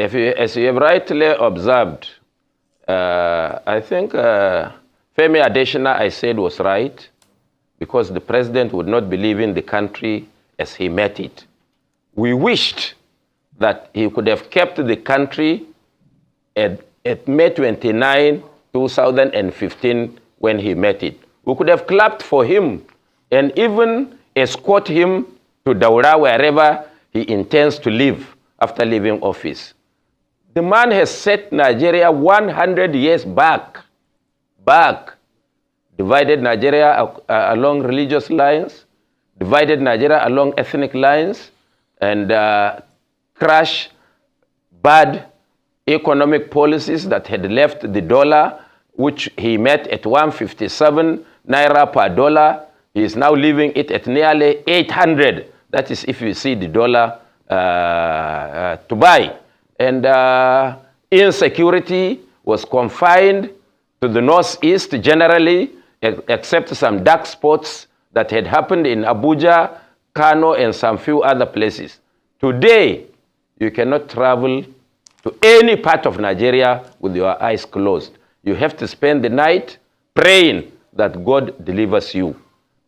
As you have rightly observed, I think Femi Adesina, I said, was right, because the president would not believe in the country as he met it. We wished that he could have kept the country at May 29, 2015, when he met it. We could have clapped for him and even escort him to Daura, wherever he intends to live after leaving office. The man has set Nigeria 100 years back, divided Nigeria along religious lines, divided Nigeria along ethnic lines, and crashed bad economic policies that had left the dollar, which he met at 157 naira per dollar. He is now leaving it at nearly 800. That is if you see the dollar to buy. And insecurity was confined to the northeast generally, except some dark spots that had happened in Abuja, Kano, and some few other places. Today, you cannot travel to any part of Nigeria with your eyes closed. You have to spend the night praying that God delivers you.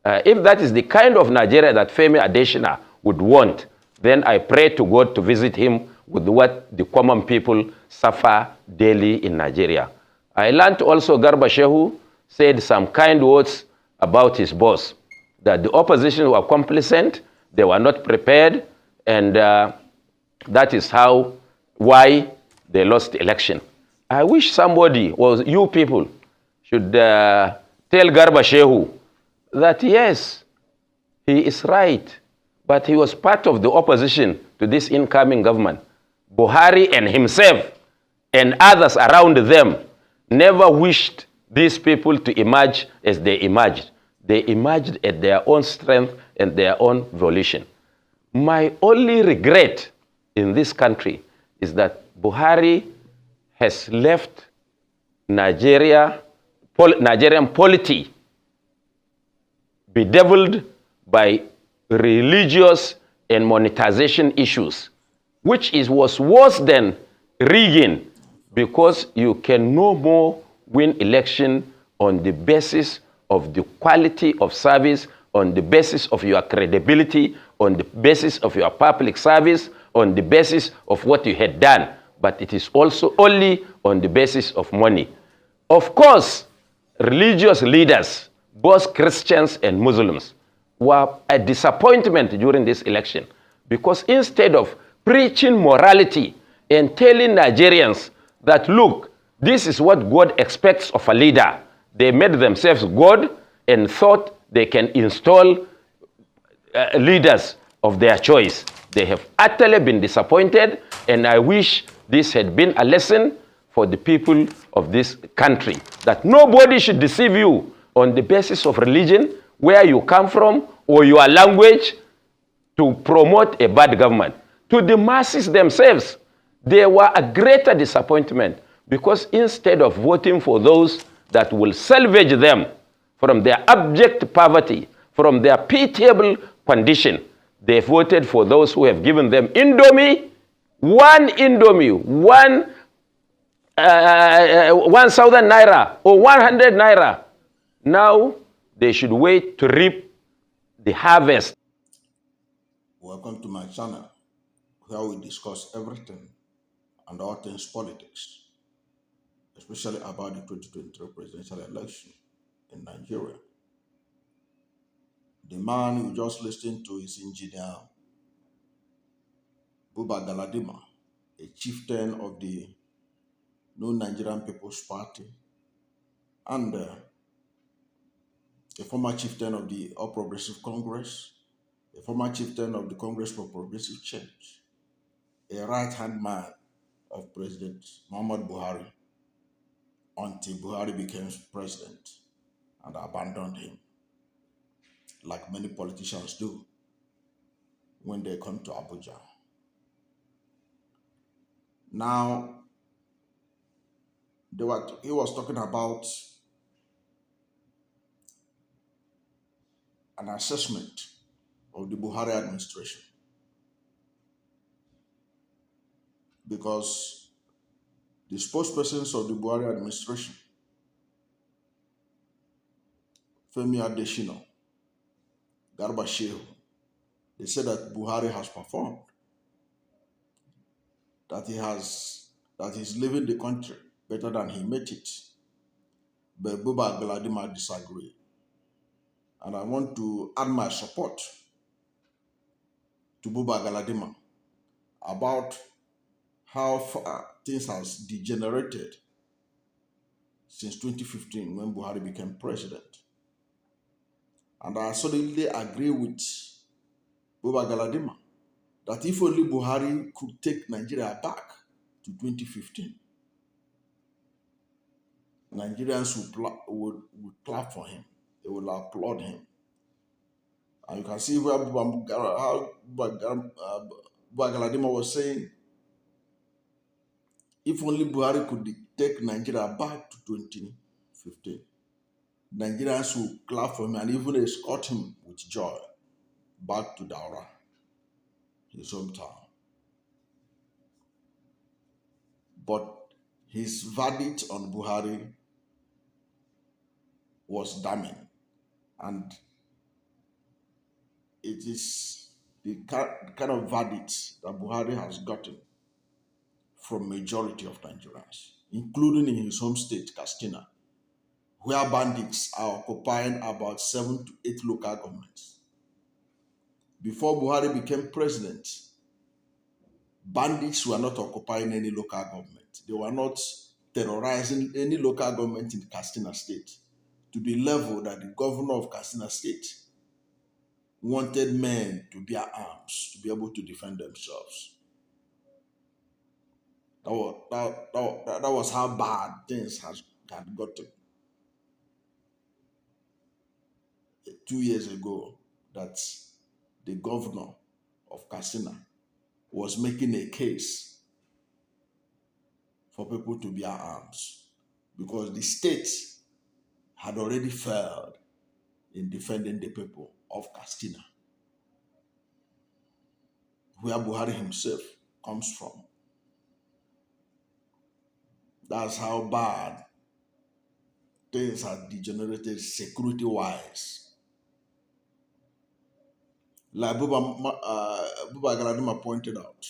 If that is the kind of Nigeria that Femi Adesina would want, then I pray to God to visit him with what the common people suffer daily in Nigeria. I learned also Garba Shehu said some kind words about his boss, that the opposition were complacent, they were not prepared, and that is why they lost the election. I wish somebody, or you people, should tell Garba Shehu that yes, he is right, but he was part of the opposition to this incoming government. Buhari and himself and others around them never wished these people to emerge as they emerged. They emerged at their own strength and their own volition. My only regret in this country is that Buhari has left Nigerian polity bedeviled by religious and monetization issues, which was worse than rigging, because you can no more win election on the basis of the quality of service, on the basis of your credibility, on the basis of your public service, on the basis of what you had done, but it is also only on the basis of money. Of course, religious leaders, both Christians and Muslims, were a disappointment during this election, because instead of preaching morality and telling Nigerians that, look, this is what God expects of a leader, they made themselves God and thought they can install leaders of their choice. They have utterly been disappointed, and I wish this had been a lesson for the people of this country, that nobody should deceive you on the basis of religion, where you come from, or your language, to promote a bad government. To the masses themselves, they were a greater disappointment, because instead of voting for those that will salvage them from their abject poverty, from their pitiable condition, they voted for those who have given them Indomie, one 1,000 naira or 100 naira. Now they should wait to reap the harvest. Welcome to my channel, where we discuss everything and all things politics, especially about the 2023 presidential election in Nigeria. The man you just listened to is Engineer Buba Galadima, a chieftain of the New Nigerian People's Party and a former chieftain of the All Progressive Congress, a former chieftain of the Congress for Progressive Change, a right-hand man of President Muhammadu Buhari until Buhari became president and abandoned him, like many politicians do when they come to Abuja. Now, he was talking about an assessment of the Buhari administration. because the spokespersons of the Buhari administration, Femi Adesina, Garba Shehu, they said that Buhari has performed, that he's leaving the country better than he met it. But Buba and Galadima disagree. And I want to add my support to Buba Galadima about how far things has degenerated since 2015 when Buhari became president. And I solidly agree with Buba Galadima that if only Buhari could take Nigeria back to 2015, Nigerians would clap for him. They will applaud him. And you can see where how Buba Galadima was saying, if only Buhari could take Nigeria back to 2015, Nigerians will clap for him and even escort him with joy back to Daura, his hometown. But his verdict on Buhari was damning, and it is the kind of verdict that Buhari has gotten from majority of Nigerians, including in his home state, Katsina, where bandits are occupying about 7 to 8 local governments. Before Buhari became president, bandits were not occupying any local government. They were not terrorizing any local government in Katsina state to the level that the governor of Katsina state wanted men to bear arms to be able to defend themselves. That was how bad things had gotten 2 years ago, that the governor of Katsina was making a case for people to bear arms because the state had already failed in defending the people of Katsina, where Buhari himself comes from. That's how bad things have degenerated security-wise. Like Buba Galadima pointed out,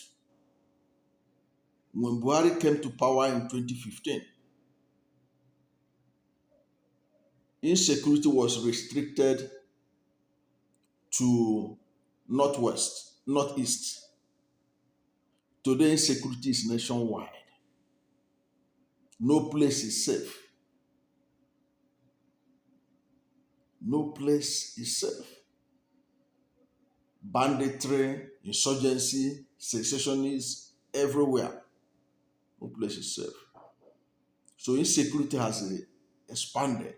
when Buhari came to power in 2015, insecurity was restricted to northeast. Today, insecurity is nationwide. No place is safe. No place is safe. Banditry, insurgency, secessionists, everywhere. No place is safe. So insecurity has expanded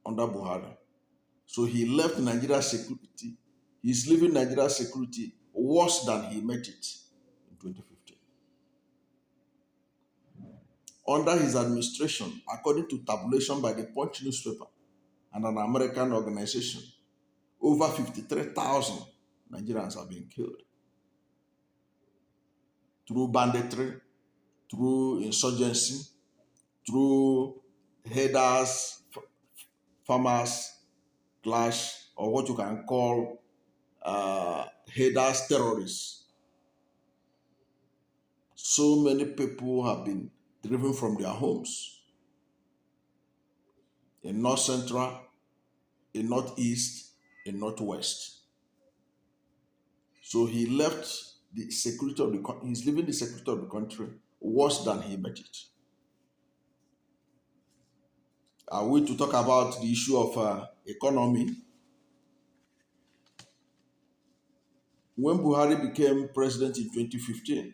under Buhari. So he left Nigeria security. He's leaving Nigeria security worse than he met it in 2015. Under his administration, according to tabulation by the Punch newspaper and an American organization, over 53,000 Nigerians have been killed through banditry, through insurgency, through herders, farmers clash, or what you can call herders terrorists. So many people have been driven from their homes in North Central, in Northeast, in Northwest. So he left the security of the country, he's leaving the security of the country worse than he met it. Are we to talk about the issue of economy? When Buhari became president in 2015,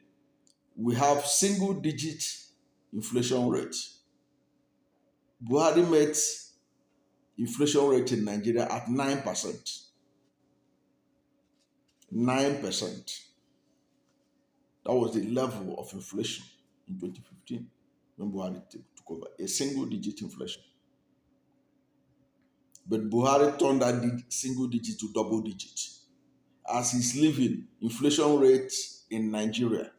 we have single-digit inflation rate. Buhari met inflation rate in Nigeria at 9%. 9%. That was the level of inflation in 2015 when Buhari took over, a single-digit inflation. But Buhari turned that single digit to double digit. As he's leaving, inflation rate in Nigeria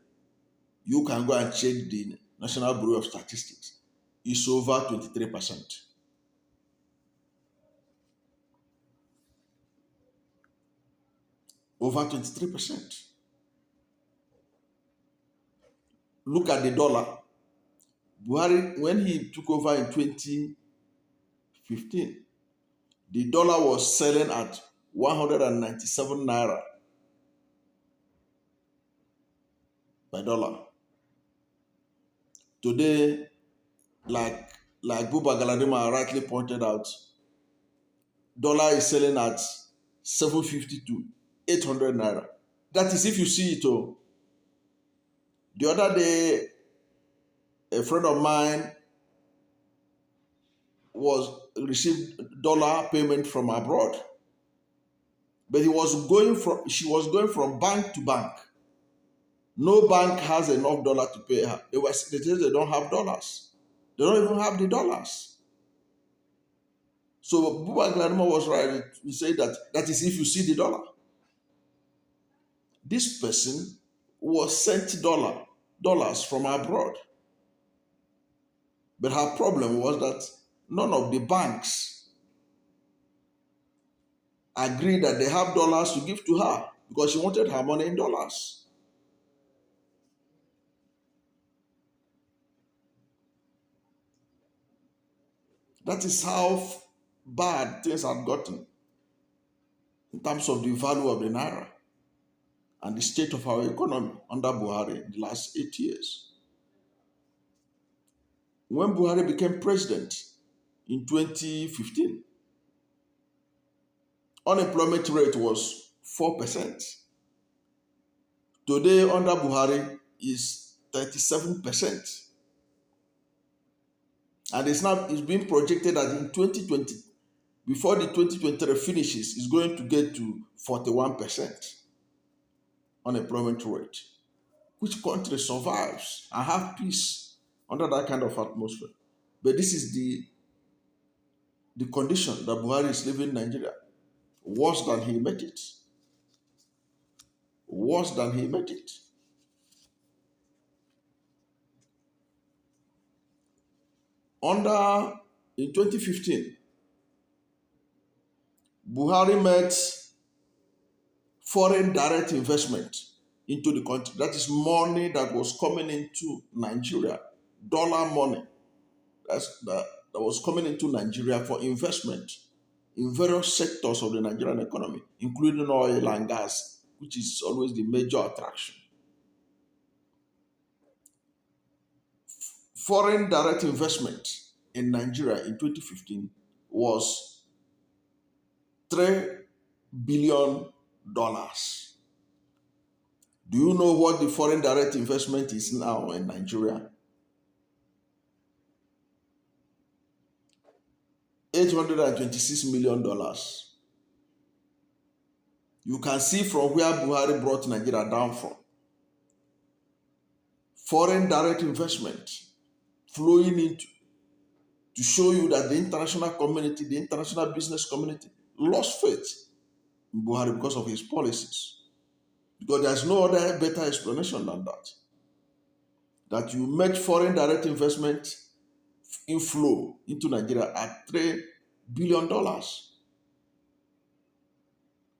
You can go and check the National Bureau of Statistics. It's over 23%. Over 23%. Look at the dollar. Buhari, when he took over in 2015, the dollar was selling at 197 naira per dollar. Today, like Buba Galadima rightly pointed out, dollar is selling at 750 to 800 naira. That is if you see it. Oh. The other day, a friend of mine received dollar payment from abroad, but she was going from bank to bank. No bank has enough dollar to pay her. They said they don't have dollars. They don't even have the dollars. So Buba Galadima was right to say that is if you see the dollar. This person was sent dollars from abroad. But her problem was that none of the banks agreed that they have dollars to give to her because she wanted her money in dollars. That is how bad things have gotten in terms of the value of the naira and the state of our economy under Buhari in the last 8 years. When Buhari became president in 2015, unemployment rate was 4%. Today, under Buhari, is 37%. And it's being projected that in 2020, before the 2023 finishes, it's going to get to 41% unemployment rate. Which country survives and have peace under that kind of atmosphere? But this is the condition that Buhari is living in Nigeria. Worse than he made it. Worse than he made it. In 2015, Buhari met foreign direct investment into the country. That is money that was coming into Nigeria, dollar money that was coming into Nigeria for investment in various sectors of the Nigerian economy, including oil and gas, which is always the major attraction. Foreign direct investment in Nigeria in 2015 was $3 billion. Do you know what the foreign direct investment is now in Nigeria? $826 million. You can see from where Buhari brought Nigeria down from. Foreign direct investment flowing into to show you that the international community, the international business community, lost faith in Buhari because of his policies. Because there's no other better explanation than that. That you make foreign direct investment inflow into Nigeria at $3 billion.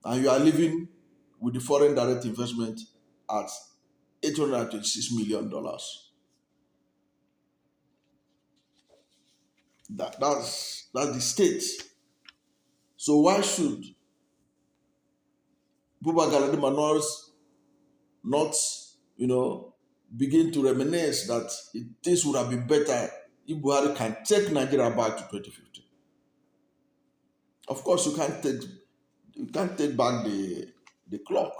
And you are living with the foreign direct investment at $826 million. That's the state. So why should Buba Galadima not begin to reminisce that things would have been better if Buhari can take Nigeria back to 2015? Of course, you can't take back the clock.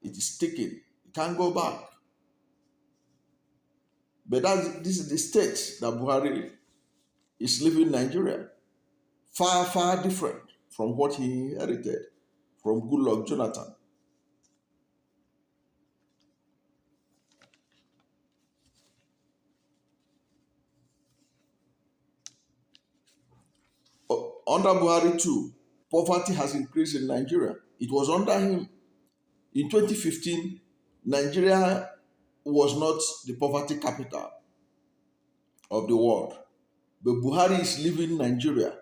It is ticking. You can't go back. But this is the state that Buhari is living in Nigeria. Far, far different from what he inherited from Goodluck Jonathan. Under Buhari too, poverty has increased in Nigeria. It was under him. In 2015, Nigeria was not the poverty capital of the world, but Buhari is leaving Nigeria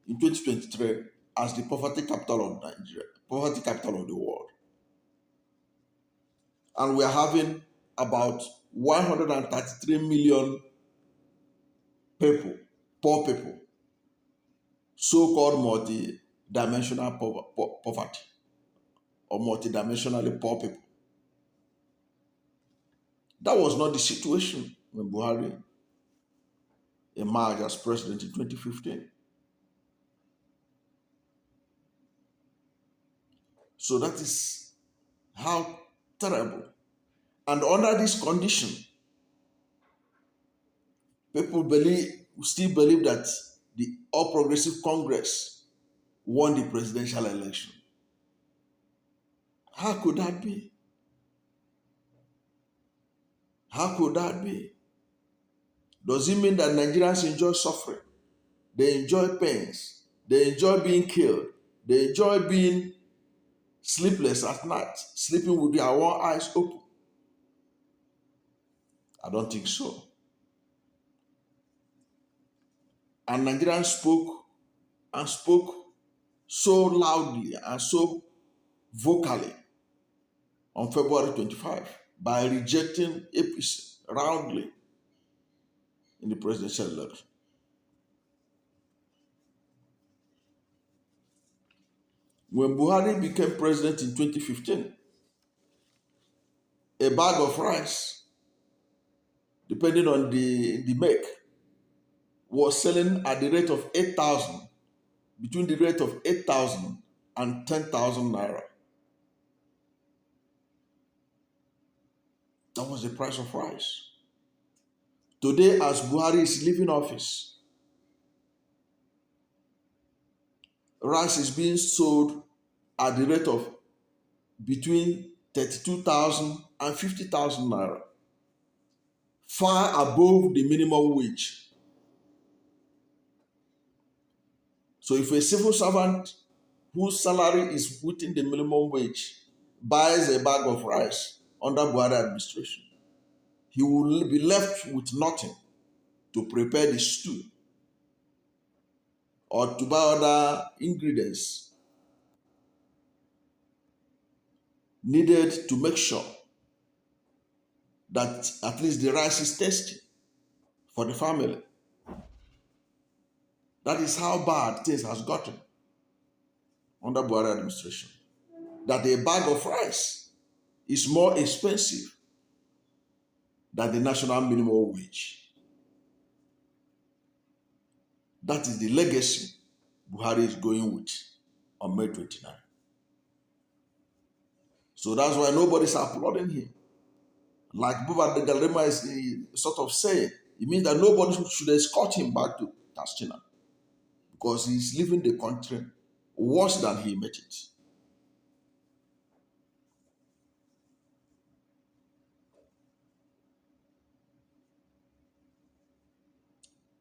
in 2023 as the poverty capital of Nigeria, poverty capital of the world. And we are having about 133 million people, poor people, so-called multi-dimensional poverty or multidimensionally poor people. That was not the situation when Buhari emerged as president in 2015. So that is how terrible. And under this condition, people still believe that the All Progressive Congress won the presidential election. How could that be? How could that be? Does it mean that Nigerians enjoy suffering? They enjoy pains. They enjoy being killed. They enjoy being sleepless at night, sleeping with their one eyes open. I don't think so. And Nigerians spoke so loudly and so vocally on February 25 by rejecting APC roundly in the presidential election. When Buhari became president in 2015, a bag of rice, depending on the make, was selling at the rate of 8,000, between the rate of 8,000 and 10,000 naira. That was the price of rice. Today, as Buhari is leaving office, rice is being sold at the rate of between 32,000 and 50,000 naira, far above the minimum wage. So if a civil servant whose salary is within the minimum wage buys a bag of rice under Buhari administration, he will be left with nothing to prepare the stew or to buy other ingredients needed to make sure that at least the rice is tasty for the family. That is how bad things has gotten under Buhari administration. That a bag of rice is more expensive than the national minimum wage. That is the legacy Buhari is going with on May 29. So that's why nobody's applauding him. Like Buba the Galadima is sort of saying, it means that nobody should escort him back to Tastina because he's leaving the country worse than he met it.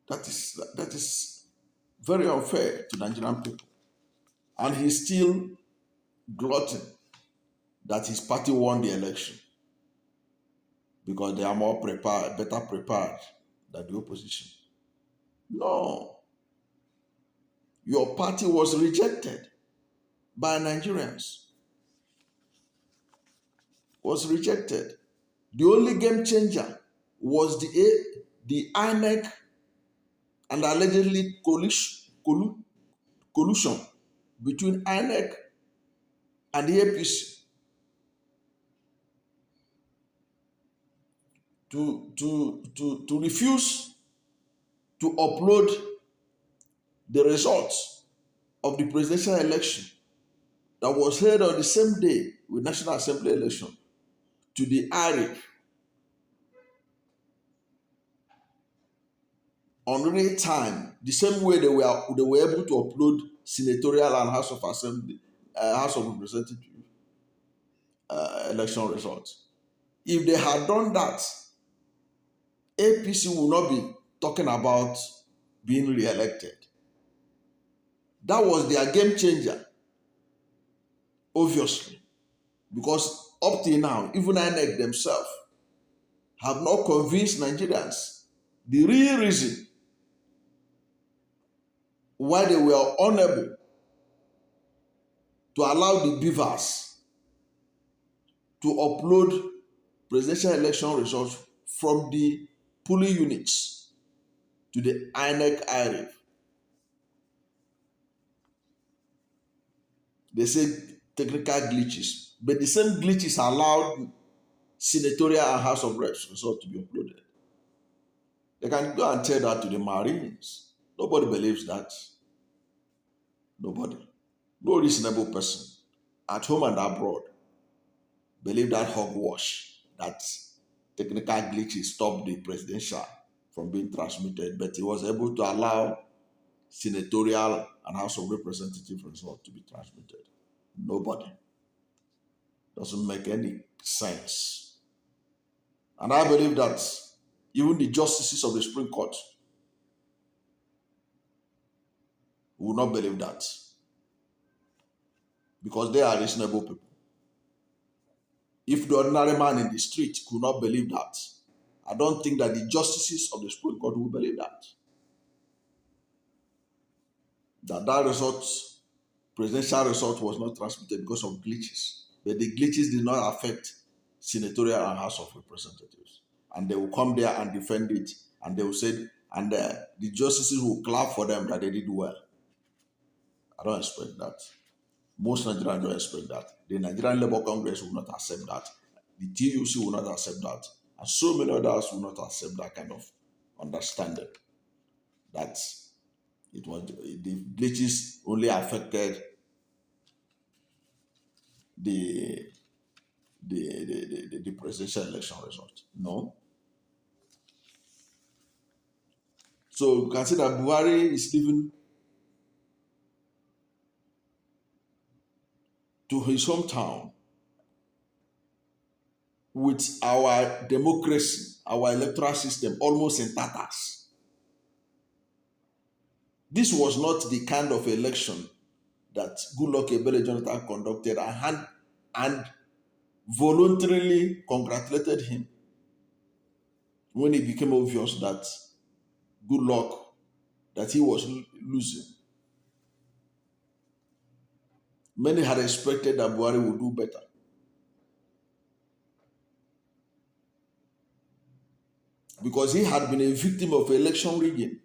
That is very unfair to Nigerian people. And he's still gloating that his party won the election because they are more prepared, better prepared than the opposition. No. Your party was rejected by Nigerians. Was rejected. The only game changer was the INEC and allegedly collusion between INEC and the APC to refuse to upload the results of the presidential election that was held on the same day with National Assembly election to the IRIF on real time, the same way they were able to upload senatorial and House of Assembly, House of Representatives election results. If they had done that, APC will not be talking about being re-elected. That was their game changer, obviously, because up till now, even INEC themselves have not convinced Nigerians the real reason why they were unable to allow the beavers to upload presidential election results from the polling units to the INEC IRIF. They say technical glitches, but the same glitches allowed senatorial and House of Reps results to be uploaded. They can go and tell that to the Marines. Nobody believes that. Nobody. No reasonable person at home and abroad believe that hogwash, that technical glitches stopped the presidential from being transmitted, but he was able to allow senatorial and House of Representative results to be transmitted. Nobody. Doesn't make any sense. And I believe that even the justices of the Supreme Court will not believe that, because they are reasonable people. If the ordinary man in the street could not believe that, I don't think that the justices of the Supreme Court will believe that. That result, presidential result, was not transmitted because of glitches. But the glitches did not affect senatorial and House of Representatives. And they will come there and defend it. And they will say, and the justices will clap for them that they did well. I don't expect that. Most Nigerians don't expect that. The Nigerian Labour Congress will not accept that. The TUC will not accept that. And so many others will not accept that kind of understanding. That it was the glitches only affected the presidential election result. No. So you can see that Buhari is leaving to his hometown with our democracy, our electoral system almost in tatters. This was not the kind of election that Goodluck Ebele Jonathan conducted and voluntarily congratulated him when it became obvious that Goodluck, that he was losing. Many had expected that Buhari would do better. Because he had been a victim of election rigging,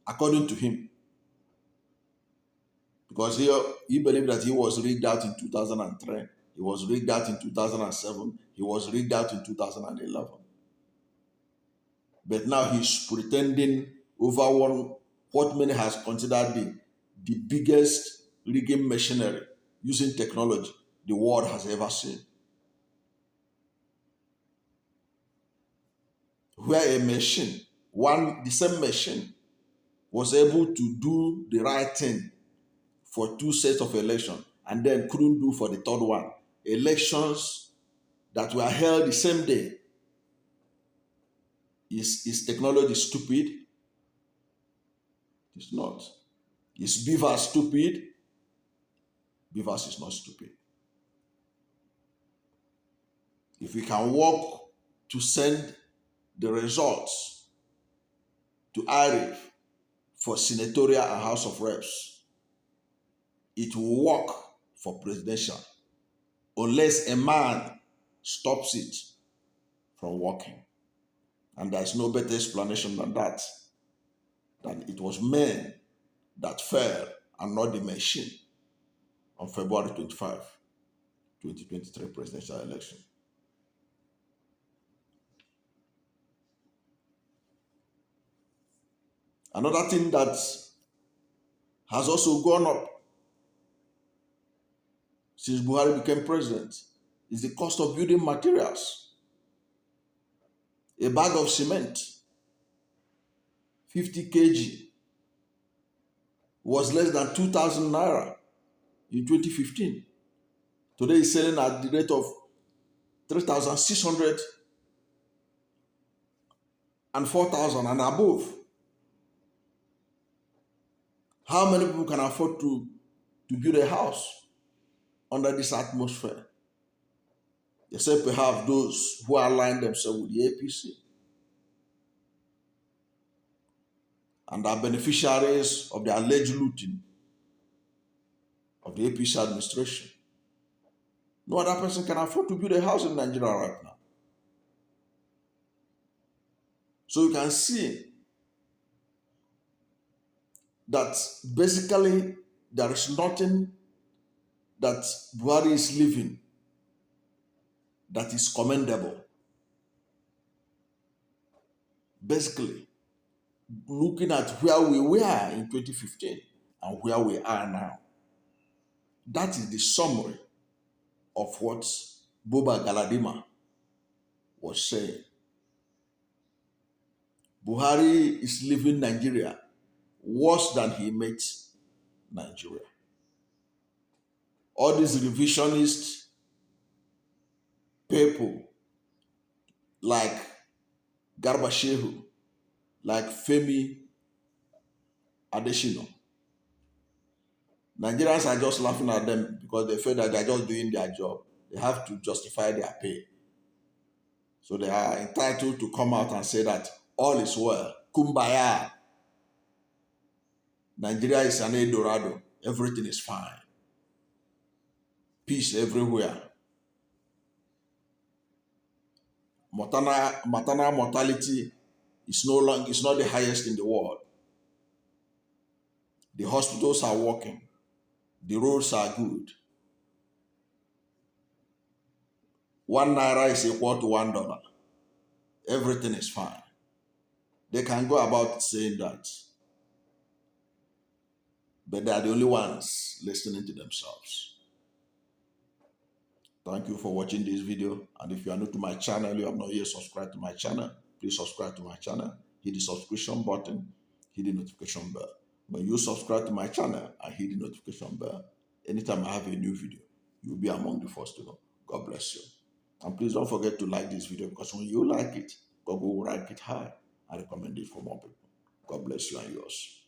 according to him. Because he believed that he was rigged out in 2003, he was rigged out in 2007, he was rigged out in 2011. But now he's pretending over what many has considered the biggest rigging machinery using technology the world has ever seen. Where a machine, the same machine, was able to do the right thing for two sets of elections and then couldn't do for the third one. Elections that were held the same day. Is technology stupid? It's not. Is Beaver stupid? Beavers is not stupid. If we can work to send the results to IRIF for senatorial and House of Reps, it will work for presidential, unless a man stops it from working. And there's no better explanation than that. That it was men that fell and not the machine on February 25, 2023 presidential election. Another thing that has also gone up since Buhari became president is the cost of building materials. A bag of cement, 50 kg, was less than 2,000 naira in 2015. Today it's selling at the rate of 3,600 and 4,000 and above. How many people can afford to build a house under this atmosphere? except perhaps those who align themselves with the APC and are beneficiaries of the alleged looting of the APC administration. No other person can afford to build a house in Nigeria right now. So you can see that basically there is nothing that Buhari is living that is commendable. Basically, looking at where we were in 2015 and where we are now, that is the summary of what Buba Galadima was saying. Buhari is leaving Nigeria worse than he met Nigeria. All these revisionist people like Garba Shehu, like Femi Adesina, Nigerians are just laughing at them because they feel that they're just doing their job. They have to justify their pay. So they are entitled to come out and say that all is well. Kumbaya. Nigeria is an Eldorado. Everything is fine. Peace everywhere. Maternal mortality is not the highest in the world. The hospitals are working. The roads are good. 1 naira is equal to $1. Everything is fine. They can go about saying that, but they are the only ones listening to themselves. Thank you for watching this video. And if you are new to my channel, you have not yet subscribed to my channel, please subscribe to my channel. Hit the subscription button, hit the notification bell. When you subscribe to my channel and hit the notification bell, anytime I have a new video, you'll be among the first to know. God bless you. And please don't forget to like this video, because when you like it, God will rank it high and recommend it for more people. God bless you and yours.